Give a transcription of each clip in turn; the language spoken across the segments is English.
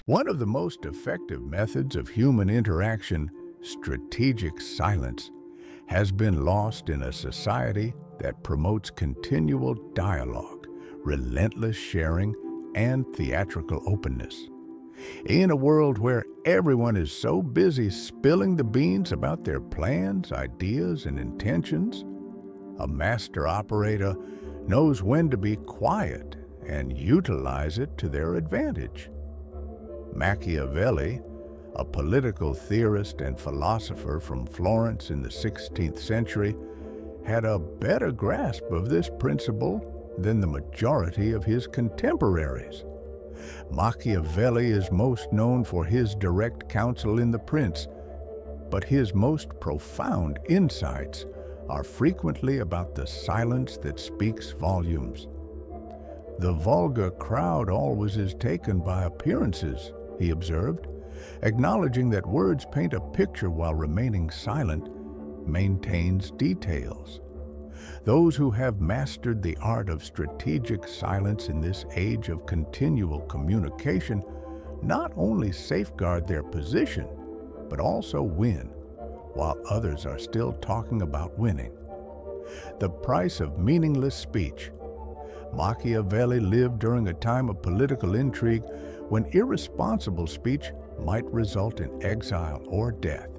One of the most effective methods of human interaction, strategic silence, has been lost in a society that promotes continual dialogue, relentless sharing, and theatrical openness. In a world where everyone is so busy spilling the beans about their plans, ideas, and intentions, a master operator knows when to be quiet and utilize it to their advantage. Machiavelli, a political theorist and philosopher from Florence in the 16th century, had a better grasp of this principle than the majority of his contemporaries. Machiavelli is most known for his direct counsel in The Prince, but his most profound insights are frequently about the silence that speaks volumes. The vulgar crowd always is taken by appearances, he observed, acknowledging that words paint a picture while remaining silent maintains details. Those who have mastered the art of strategic silence in this age of continual communication not only safeguard their position, but also win, while others are still talking about winning. The price of meaningless speech. Machiavelli lived during a time of political intrigue when irresponsible speech might result in exile or death.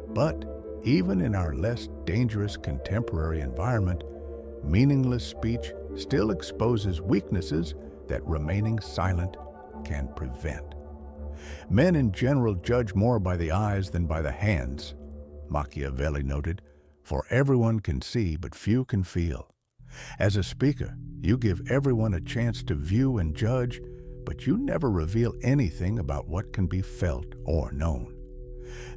But even in our less dangerous contemporary environment, meaningless speech still exposes weaknesses that remaining silent can prevent. Men in general judge more by the eyes than by the hands, Machiavelli noted, for everyone can see but few can feel. As a speaker, you give everyone a chance to view and judge, but you never reveal anything about what can be felt or known.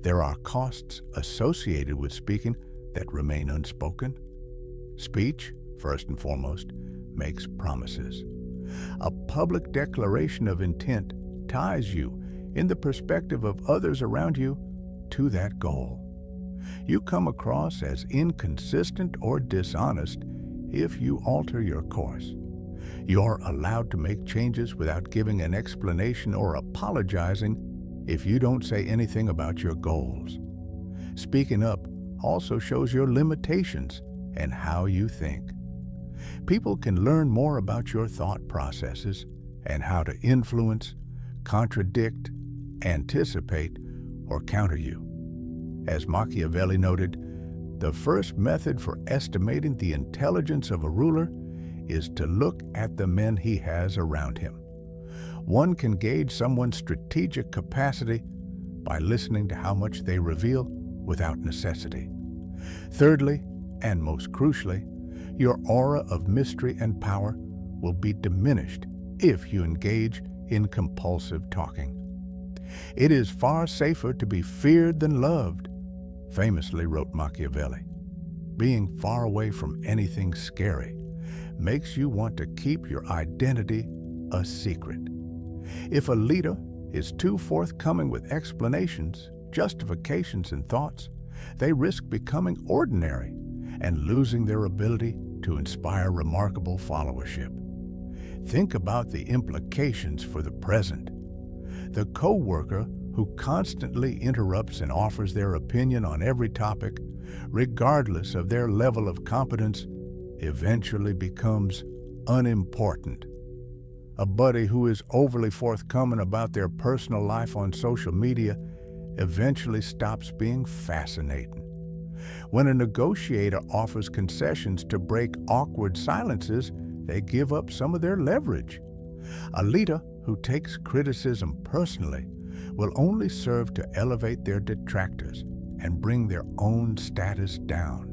There are costs associated with speaking that remain unspoken. Speech, first and foremost, makes promises. A public declaration of intent ties you, in the perspective of others around you, to that goal. You come across as inconsistent or dishonest if you alter your course. You're allowed to make changes without giving an explanation or apologizing if you don't say anything about your goals. Speaking up also shows your limitations and how you think. People can learn more about your thought processes and how to influence, contradict, anticipate, or counter you. As Machiavelli noted, the first method for estimating the intelligence of a ruler is to look at the men he has around him. One can gauge someone's strategic capacity by listening to how much they reveal without necessity. Thirdly, and most crucially, your aura of mystery and power will be diminished if you engage in compulsive talking. It is far safer to be feared than loved, famously wrote Machiavelli. Being far away from anything scary makes you want to keep your identity a secret. If a leader is too forthcoming with explanations, justifications, and thoughts, they risk becoming ordinary and losing their ability to inspire remarkable followership. Think about the implications for the present. The co-worker who constantly interrupts and offers their opinion on every topic, regardless of their level of competence, eventually becomes unimportant. A buddy who is overly forthcoming about their personal life on social media eventually stops being fascinating. When a negotiator offers concessions to break awkward silences, they give up some of their leverage. A leader who takes criticism personally will only serve to elevate their detractors and bring their own status down.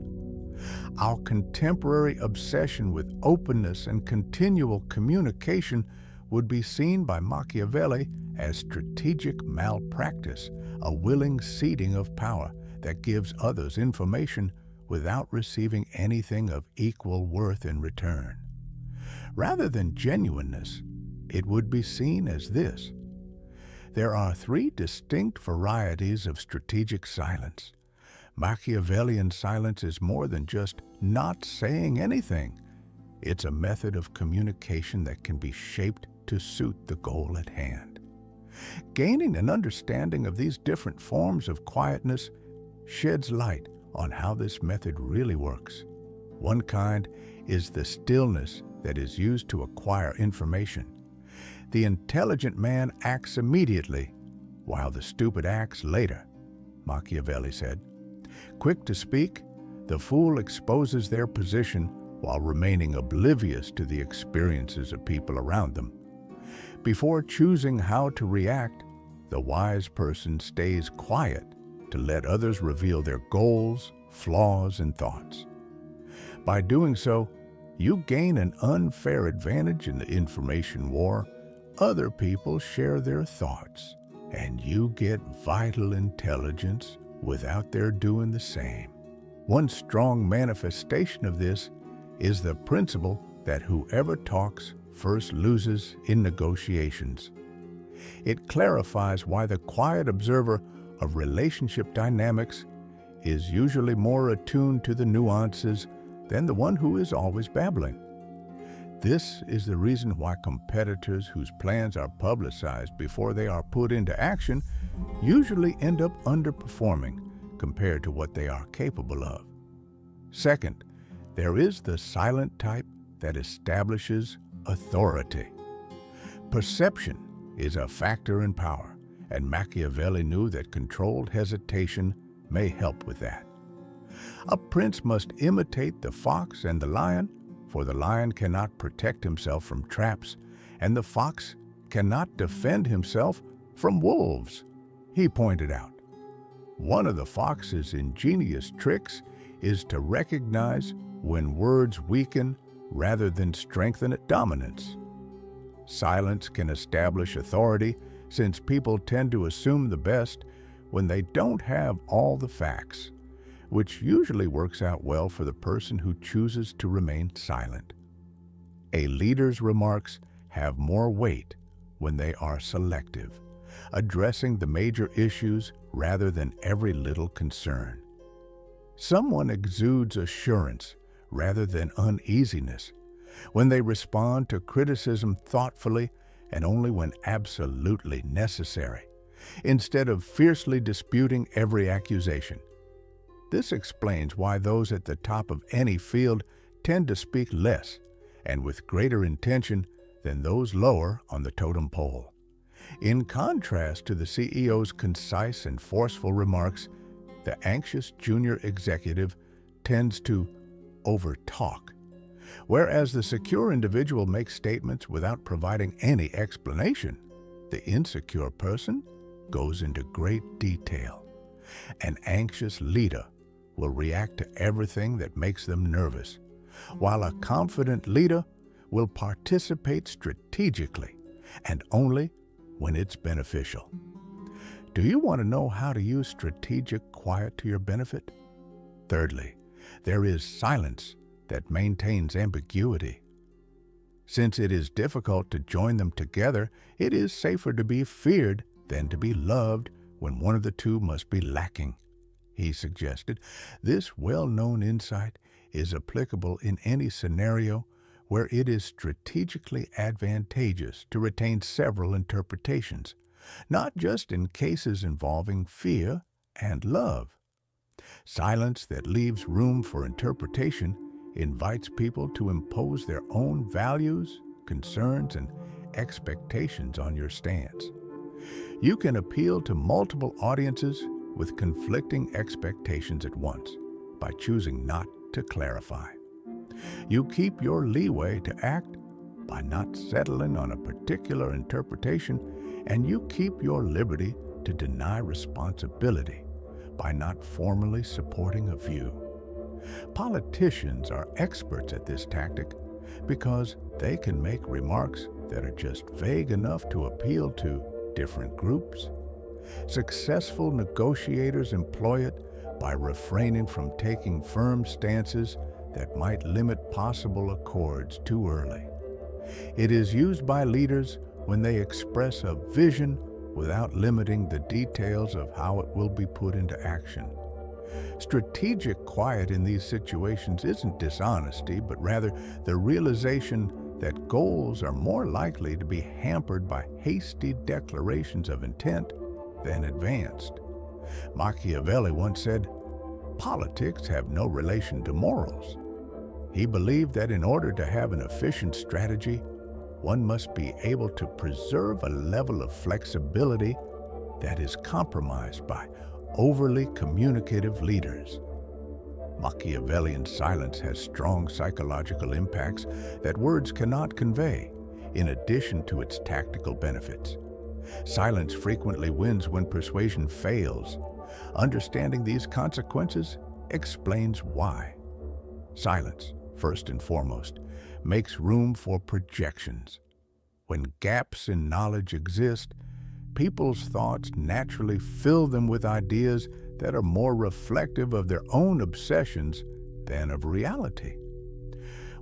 Our contemporary obsession with openness and continual communication would be seen by Machiavelli as strategic malpractice, a willing ceding of power that gives others information without receiving anything of equal worth in return. Rather than genuineness, it would be seen as this. There are three distinct varieties of strategic silence. Machiavellian silence is more than just not saying anything. It's a method of communication that can be shaped to suit the goal at hand. Gaining an understanding of these different forms of quietness sheds light on how this method really works. One kind is the stillness that is used to acquire information. The intelligent man acts immediately, while the stupid acts later, Machiavelli said. Quick to speak, the fool exposes their position while remaining oblivious to the experiences of people around them. Before choosing how to react, the wise person stays quiet to let others reveal their goals, flaws, and thoughts. By doing so, you gain an unfair advantage in the information war. Other people share their thoughts, and you get vital intelligence without their doing the same. One strong manifestation of this is the principle that whoever talks first loses in negotiations. It clarifies why the quiet observer of relationship dynamics is usually more attuned to the nuances than the one who is always babbling. This is the reason why competitors whose plans are publicized before they are put into action usually end up underperforming compared to what they are capable of. Second, there is the silent type that establishes authority. Perception is a factor in power, and Machiavelli knew that controlled hesitation may help with that. A prince must imitate the fox and the lion, for the lion cannot protect himself from traps, and the fox cannot defend himself from wolves, he pointed out. One of the fox's ingenious tricks is to recognize when words weaken rather than strengthen dominance. Silence can establish authority since people tend to assume the best when they don't have all the facts, which usually works out well for the person who chooses to remain silent. A leader's remarks have more weight when they are selective, addressing the major issues rather than every little concern. Someone exudes assurance rather than uneasiness when they respond to criticism thoughtfully and only when absolutely necessary, instead of fiercely disputing every accusation. This explains why those at the top of any field tend to speak less and with greater intention than those lower on the totem pole. In contrast to the CEO's concise and forceful remarks, the anxious junior executive tends to overtalk, whereas the secure individual makes statements without providing any explanation. The insecure person goes into great detail. An anxious leader will react to everything that makes them nervous, while a confident leader will participate strategically and only when it's beneficial. Do you want to know how to use strategic quiet to your benefit? Thirdly, there is silence that maintains ambiguity. Since it is difficult to join them together, it is safer to be feared than to be loved when one of the two must be lacking, he suggested. This well-known insight is applicable in any scenario where it is strategically advantageous to retain several interpretations, not just in cases involving fear and love. Silence that leaves room for interpretation invites people to impose their own values, concerns, and expectations on your stance. You can appeal to multiple audiences with conflicting expectations at once by choosing not to clarify. You keep your leeway to act by not settling on a particular interpretation, and you keep your liberty to deny responsibility by not formally supporting a view. Politicians are experts at this tactic because they can make remarks that are just vague enough to appeal to different groups. Successful negotiators employ it by refraining from taking firm stances that might limit possible accords too early. It is used by leaders when they express a vision without limiting the details of how it will be put into action. Strategic quiet in these situations isn't dishonesty, but rather the realization that goals are more likely to be hampered by hasty declarations of intent than advanced. Machiavelli once said, "Politics have no relation to morals." He believed that in order to have an efficient strategy, one must be able to preserve a level of flexibility that is compromised by overly communicative leaders. Machiavellian silence has strong psychological impacts that words cannot convey, in addition to its tactical benefits. Silence frequently wins when persuasion fails. Understanding these consequences explains why. Silence, first and foremost, makes room for projections. When gaps in knowledge exist, people's thoughts naturally fill them with ideas that are more reflective of their own obsessions than of reality.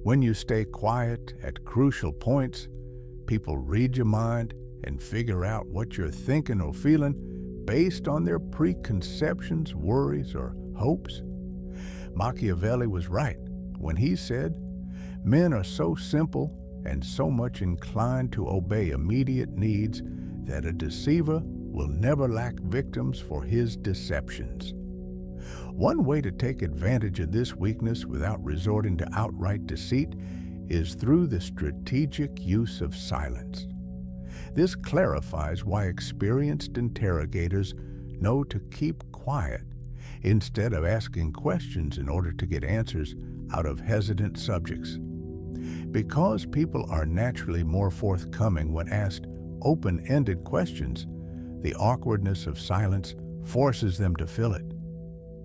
When you stay quiet at crucial points, people read your mind and figure out what you're thinking or feeling based on their preconceptions, worries, or hopes. Machiavelli was right when he said, "Men are so simple and so much inclined to obey immediate needs that a deceiver will never lack victims for his deceptions." One way to take advantage of this weakness without resorting to outright deceit is through the strategic use of silence. This clarifies why experienced interrogators know to keep quiet instead of asking questions in order to get answers out of hesitant subjects. Because people are naturally more forthcoming when asked open-ended questions, the awkwardness of silence forces them to fill it.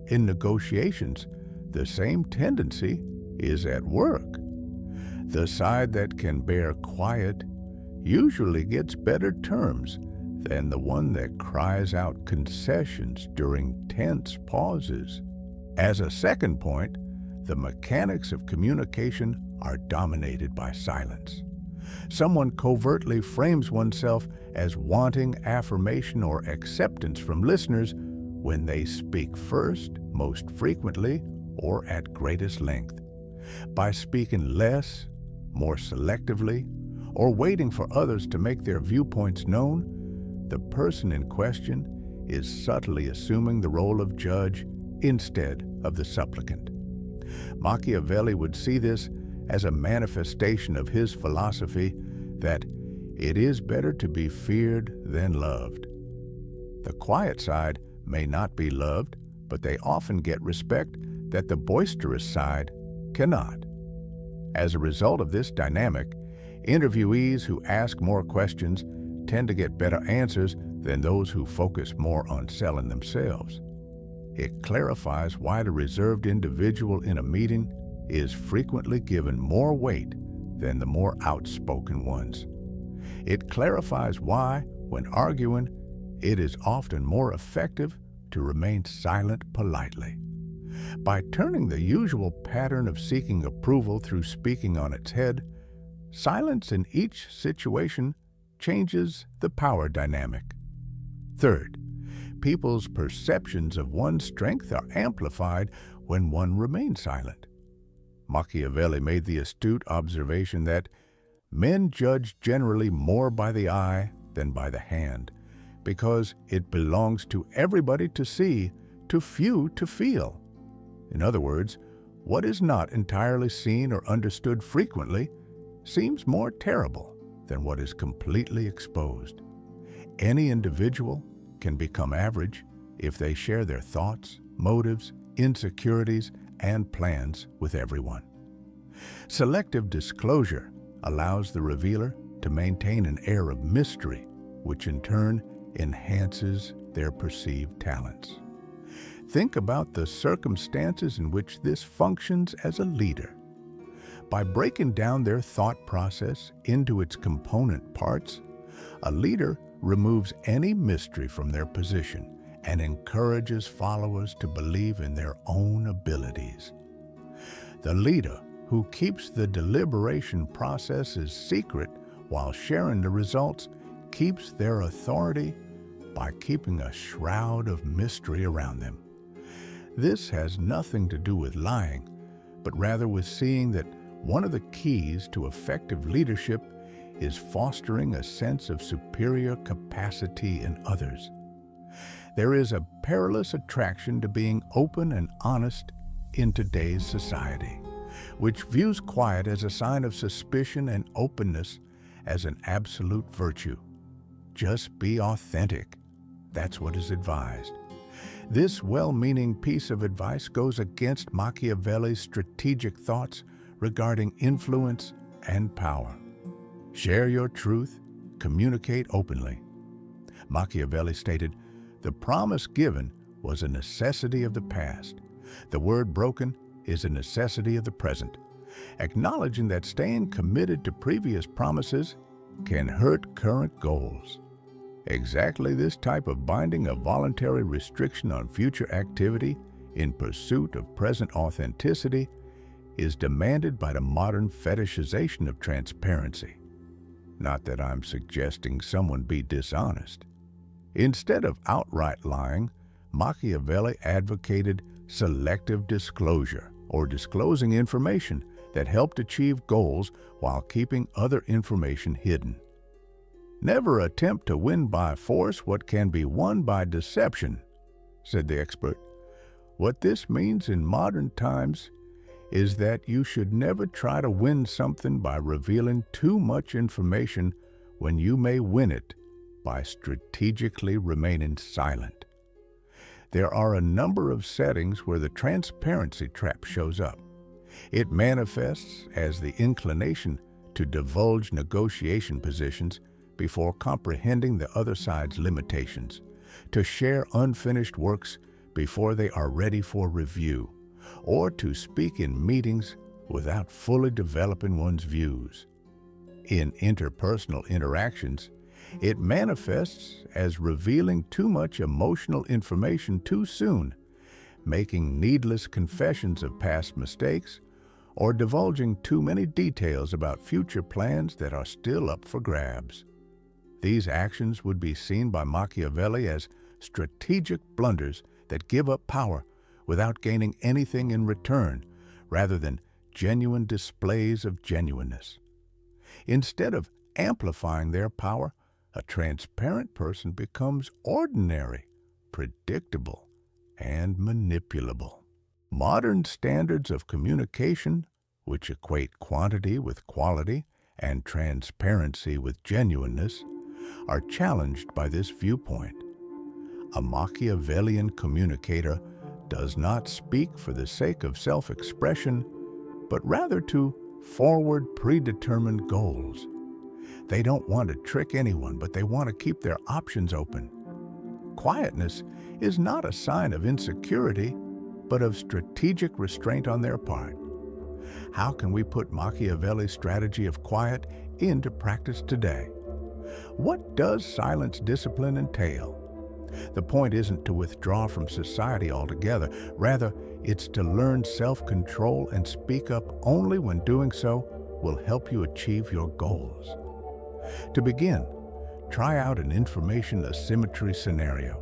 In negotiations, the same tendency is at work. The side that can bear quiet usually gets better terms than the one that cries out concessions during tense pauses. As a second point, the mechanics of communication are dominated by silence. Someone covertly frames oneself as wanting affirmation or acceptance from listeners when they speak first, most frequently, or at greatest length. By speaking less, more selectively, or waiting for others to make their viewpoints known, the person in question is subtly assuming the role of judge instead of the supplicant. Machiavelli would see this as a manifestation of his philosophy that it is better to be feared than loved. The quiet side may not be loved, but they often get respect that the boisterous side cannot. As a result of this dynamic, interviewees who ask more questions tend to get better answers than those who focus more on selling themselves. It clarifies why the reserved individual in a meeting is frequently given more weight than the more outspoken ones. It clarifies why, when arguing, it is often more effective to remain silent politely. By turning the usual pattern of seeking approval through speaking on its head, silence in each situation changes the power dynamic. Third, people's perceptions of one's strength are amplified when one remains silent. Machiavelli made the astute observation that men judge generally more by the eye than by the hand, because it belongs to everybody to see, to few to feel. In other words, what is not entirely seen or understood frequently seems more terrible than what is completely exposed. Any individual can become average if they share their thoughts, motives, insecurities, and plans with everyone. Selective disclosure allows the revealer to maintain an air of mystery, which in turn enhances their perceived talents. Think about the circumstances in which this functions as a leader. By breaking down their thought process into its component parts, a leader removes any mystery from their position and encourages followers to believe in their own abilities. The leader who keeps the deliberation processes secret while sharing the results keeps their authority by keeping a shroud of mystery around them. This has nothing to do with lying, but rather with seeing that One of the keys to effective leadership is fostering a sense of superior capacity in others. There is a perilous attraction to being open and honest in today's society, which views quiet as a sign of suspicion and openness as an absolute virtue. Just be authentic. That's what is advised. This well-meaning piece of advice goes against Machiavelli's strategic thoughts regarding influence and power. Share your truth, communicate openly. Machiavelli stated, "The promise given was a necessity of the past. The word broken is a necessity of the present." Acknowledging that staying committed to previous promises can hurt current goals. Exactly this type of binding a voluntary restriction on future activity in pursuit of present authenticity is demanded by the modern fetishization of transparency. Not that I'm suggesting someone be dishonest. Instead of outright lying, Machiavelli advocated selective disclosure, or disclosing information that helped achieve goals while keeping other information hidden. "Never attempt to win by force what can be won by deception," said the expert. What this means in modern times is that you should never try to win something by revealing too much information when you may win it by strategically remaining silent. There are a number of settings where the transparency trap shows up. It manifests as the inclination to divulge negotiation positions before comprehending the other side's limitations, to share unfinished works before they are ready for review, or to speak in meetings without fully developing one's views. In interpersonal interactions, it manifests as revealing too much emotional information too soon, making needless confessions of past mistakes, or divulging too many details about future plans that are still up for grabs. These actions would be seen by Machiavelli as strategic blunders that give up power without gaining anything in return, rather than genuine displays of genuineness. Instead of amplifying their power, a transparent person becomes ordinary, predictable, and manipulable. Modern standards of communication, which equate quantity with quality and transparency with genuineness, are challenged by this viewpoint. A Machiavellian communicator does not speak for the sake of self-expression, but rather to forward predetermined goals. They don't want to trick anyone, but they want to keep their options open. Quietness is not a sign of insecurity, but of strategic restraint on their part. How can we put Machiavelli's strategy of quiet into practice today? What does silence discipline entail? The point isn't to withdraw from society altogether. Rather, it's to learn self-control and speak up only when doing so will help you achieve your goals. To begin, try out an information asymmetry scenario.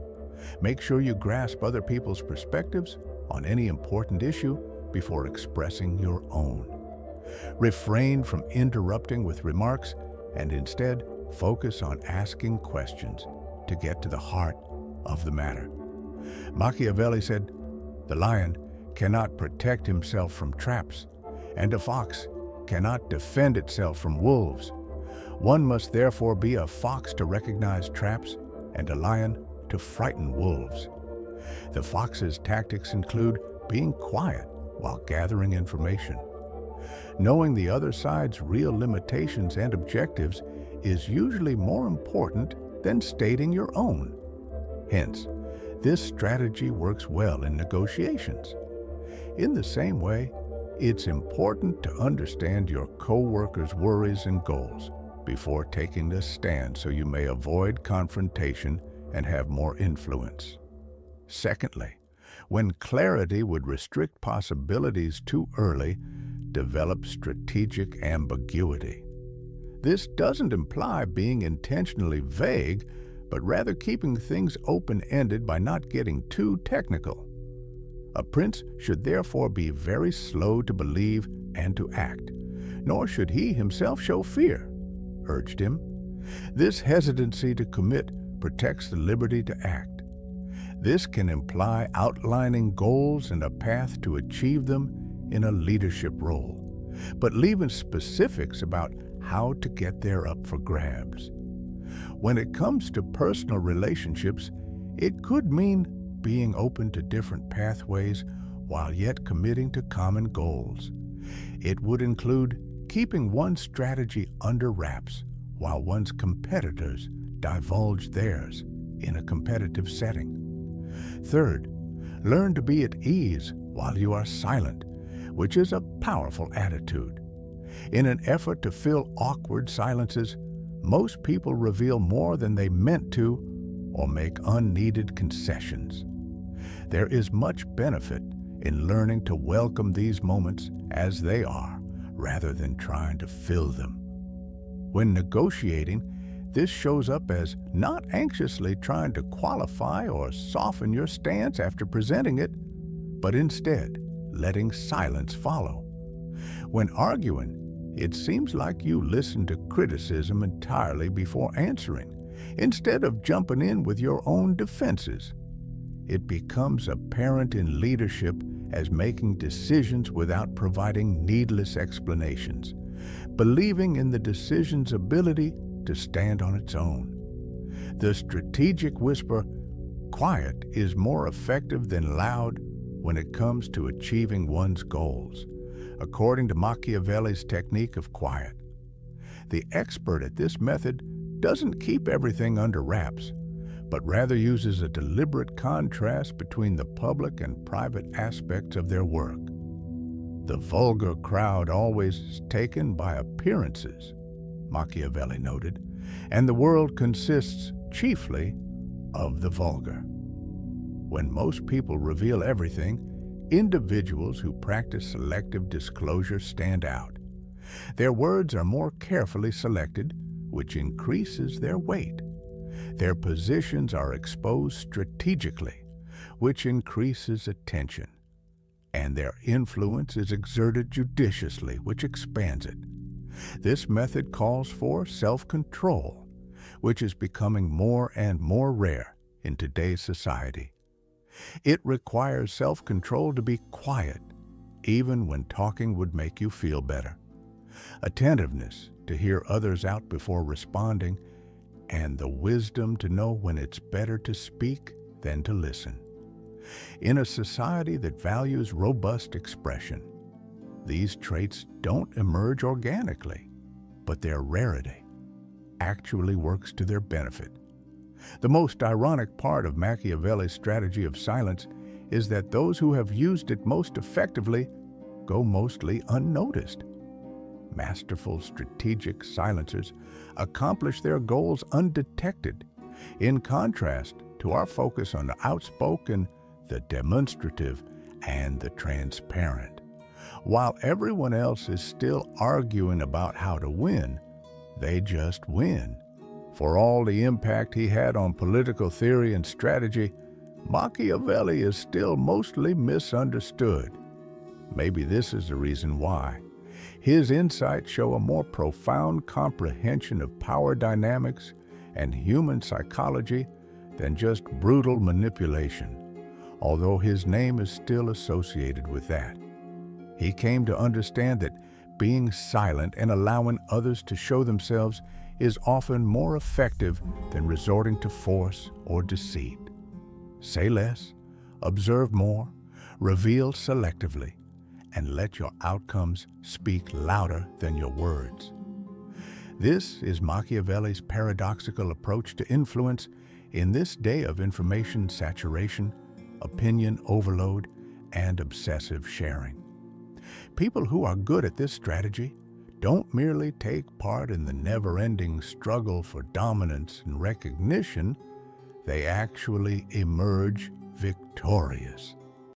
Make sure you grasp other people's perspectives on any important issue before expressing your own. Refrain from interrupting with remarks and instead focus on asking questions to get to the heart of the matter. Machiavelli said, "The lion cannot protect himself from traps, and a fox cannot defend itself from wolves. One must therefore be a fox to recognize traps and a lion to frighten wolves." The fox's tactics include being quiet while gathering information. Knowing the other side's real limitations and objectives is usually more important than stating your own. Hence, this strategy works well in negotiations. In the same way, it's important to understand your co-workers' worries and goals before taking a stand so you may avoid confrontation and have more influence. Secondly, when clarity would restrict possibilities too early, develop strategic ambiguity. This doesn't imply being intentionally vague, but rather keeping things open-ended by not getting too technical. A prince should therefore be very slow to believe and to act, nor should he himself show fear, urged him. This hesitancy to commit protects the liberty to act. This can imply outlining goals and a path to achieve them in a leadership role, but leaving specifics about how to get there up for grabs. When it comes to personal relationships, it could mean being open to different pathways while yet committing to common goals. It would include keeping one's strategy under wraps while one's competitors divulge theirs in a competitive setting. Third, learn to be at ease while you are silent, which is a powerful attitude. In an effort to fill awkward silences, most people reveal more than they meant to or make unneeded concessions. There is much benefit in learning to welcome these moments as they are, rather than trying to fill them. When negotiating, this shows up as not anxiously trying to qualify or soften your stance after presenting it, but instead letting silence follow. When arguing, it seems like you listen to criticism entirely before answering, instead of jumping in with your own defenses. It becomes apparent in leadership as making decisions without providing needless explanations, believing in the decision's ability to stand on its own. The strategic whisper, "Quiet is more effective than loud," when it comes to achieving one's goals, according to Machiavelli's technique of quiet. The expert at this method doesn't keep everything under wraps, but rather uses a deliberate contrast between the public and private aspects of their work. The vulgar crowd always is taken by appearances, Machiavelli noted, and the world consists chiefly of the vulgar. When most people reveal everything, individuals who practice selective disclosure stand out. Their words are more carefully selected, which increases their weight. Their positions are exposed strategically, which increases attention. And their influence is exerted judiciously, which expands it. This method calls for self-control, which is becoming more and more rare in today's society. It requires self-control to be quiet, even when talking would make you feel better. Attentiveness to hear others out before responding, and the wisdom to know when it's better to speak than to listen. In a society that values robust expression, these traits don't emerge organically, but their rarity actually works to their benefit. The most ironic part of Machiavelli's strategy of silence is that those who have used it most effectively go mostly unnoticed. Masterful strategic silencers accomplish their goals undetected, in contrast to our focus on the outspoken, the demonstrative, and the transparent. While everyone else is still arguing about how to win, they just win. For all the impact he had on political theory and strategy, Machiavelli is still mostly misunderstood. Maybe this is the reason why. His insights show a more profound comprehension of power dynamics and human psychology than just brutal manipulation, although his name is still associated with that. He came to understand that being silent and allowing others to show themselves is often more effective than resorting to force or deceit. Say less, observe more, reveal selectively, and let your outcomes speak louder than your words. This is Machiavelli's paradoxical approach to influence in this day of information saturation, opinion overload, and obsessive sharing. People who are good at this strategy don't merely take part in the never-ending struggle for dominance and recognition, they actually emerge victorious.